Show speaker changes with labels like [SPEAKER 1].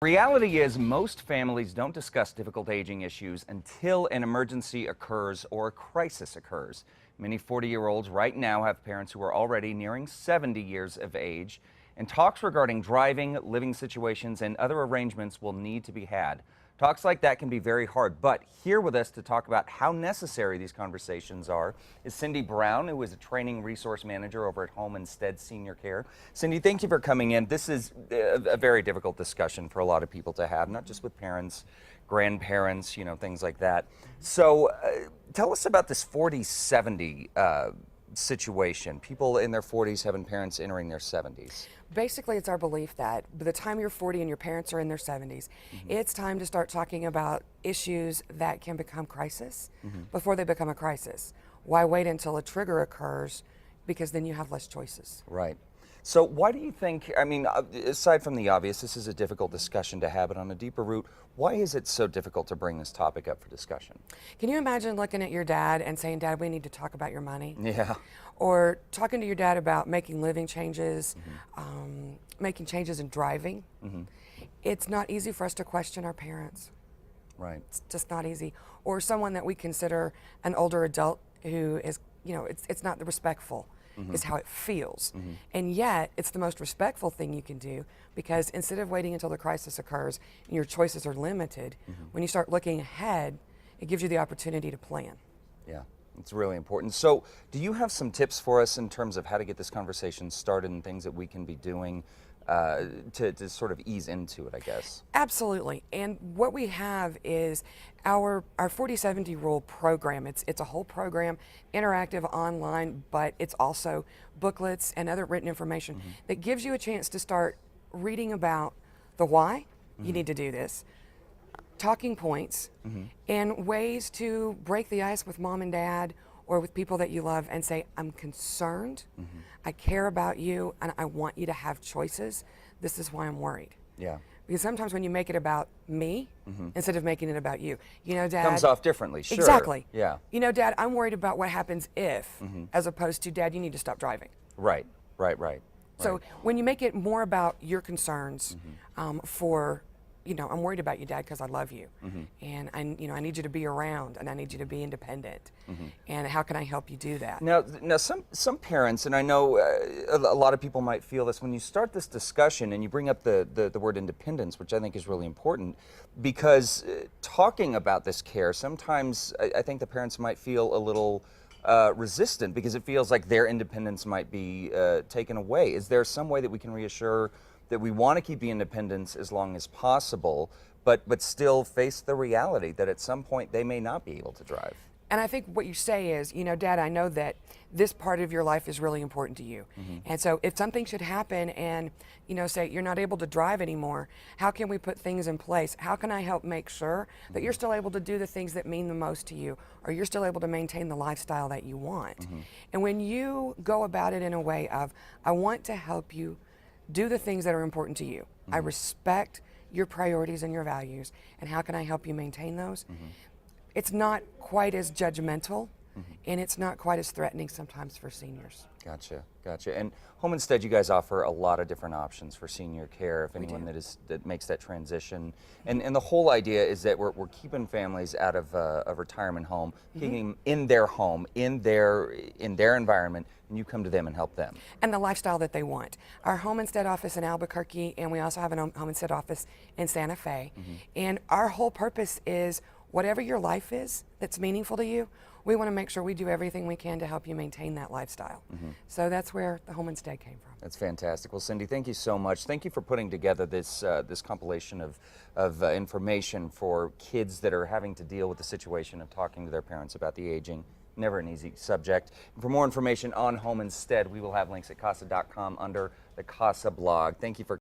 [SPEAKER 1] Reality is most families don't discuss difficult aging issues until an emergency occurs or a crisis occurs. Many 40-year-olds right now have parents who are already nearing 70 years of age, and talks regarding driving, living situations, and other arrangements will need to be had. Talks like that can be very hard, but here with us to talk about how necessary these conversations are is Cindy Brown, who is a training resource manager over at Home Instead Senior Care. Cindy, thank you for coming in. This is a very difficult discussion for a lot of people to have, not just with parents, grandparents, things like that. So tell us about this 40-70 situation. People in their 40s having parents entering their 70s.
[SPEAKER 2] Basically, it's our belief that by the time you're 40 and your parents are in their 70s, it's time to start talking about issues that can become crisis before they become a crisis. Why wait until a trigger occurs? Because then you have less choices.
[SPEAKER 1] Right. So why do you think, aside from the obvious, this is a difficult discussion to have, but on a deeper root, why is it so difficult to bring this topic up for discussion?
[SPEAKER 2] Can you imagine looking at your dad and saying, "Dad, we need to talk about your money"?
[SPEAKER 1] Yeah.
[SPEAKER 2] Or talking to your dad about making living changes, making changes in driving. It's not easy for us to question our parents.
[SPEAKER 1] Right.
[SPEAKER 2] It's just not easy. Or someone that we consider an older adult who is, it's not the respectful. Is how it feels. And yet, it's the most respectful thing you can do, because instead of waiting until the crisis occurs and your choices are limited, when you start looking ahead, it gives you the opportunity to plan.
[SPEAKER 1] Yeah, it's really important. So do you have some tips for us in terms of how to get this conversation started and things that we can be doing to sort of ease into it, I guess?
[SPEAKER 2] Absolutely. And what we have is our 40-70 rule program. It's a whole program, interactive, online, but it's also booklets and other written information that gives you a chance to start reading about the why you need to do this, talking points, and ways to break the ice with mom and dad or with people that you love and say, "I'm concerned, I care about you, and I want you to have choices. This is why I'm worried."
[SPEAKER 1] Yeah.
[SPEAKER 2] Because sometimes when you make it about me instead of making it about you, Dad.
[SPEAKER 1] Comes off differently, sure.
[SPEAKER 2] Exactly.
[SPEAKER 1] Yeah.
[SPEAKER 2] Dad, I'm worried about what happens if, as opposed to, "Dad, you need to stop driving."
[SPEAKER 1] Right, right.
[SPEAKER 2] So when you make it more about your concerns for, "I'm worried about you, Dad, because I love you, and I need you to be around, and I need you to be independent, and how can I help you do that?"
[SPEAKER 1] Now some parents, and I know a lot of people might feel this, when you start this discussion and you bring up the word independence, which I think is really important, because talking about this care, sometimes I think the parents might feel a little resistant because it feels like their independence might be taken away. Is there some way that we can reassure that we want to keep the independence as long as possible, but still face the reality that at some point they may not be able to drive?
[SPEAKER 2] And I think what you say is, "Dad, I know that this part of your life is really important to you. And so if something should happen and, say you're not able to drive anymore, how can we put things in place? How can I help make sure that you're still able to do the things that mean the most to you, or you're still able to maintain the lifestyle that you want?" And when you go about it in a way of, "I want to help you do the things that are important to you. I respect your priorities and your values, and how can I help you maintain those?" It's not quite as judgmental, and it's not quite as threatening sometimes for seniors.
[SPEAKER 1] Gotcha. And Home Instead, you guys offer a lot of different options for senior care, if anyone that makes that transition. And the whole idea is that we're keeping families out of a retirement home, keeping them in their home, in their environment, and you come to them and help them.
[SPEAKER 2] And the lifestyle that they want. Our Home Instead office in Albuquerque, and we also have a Home Instead office in Santa Fe. And our whole purpose is, whatever your life is that's meaningful to you, we want to make sure we do everything we can to help you maintain that lifestyle. So that's where the Home Instead came from.
[SPEAKER 1] That's fantastic. Well, Cindy, thank you so much. Thank you for putting together this compilation of information for kids that are having to deal with the situation of talking to their parents about the aging. Never an easy subject. And for more information on Home Instead, we will have links at casa.com under the CASA blog. Thank you for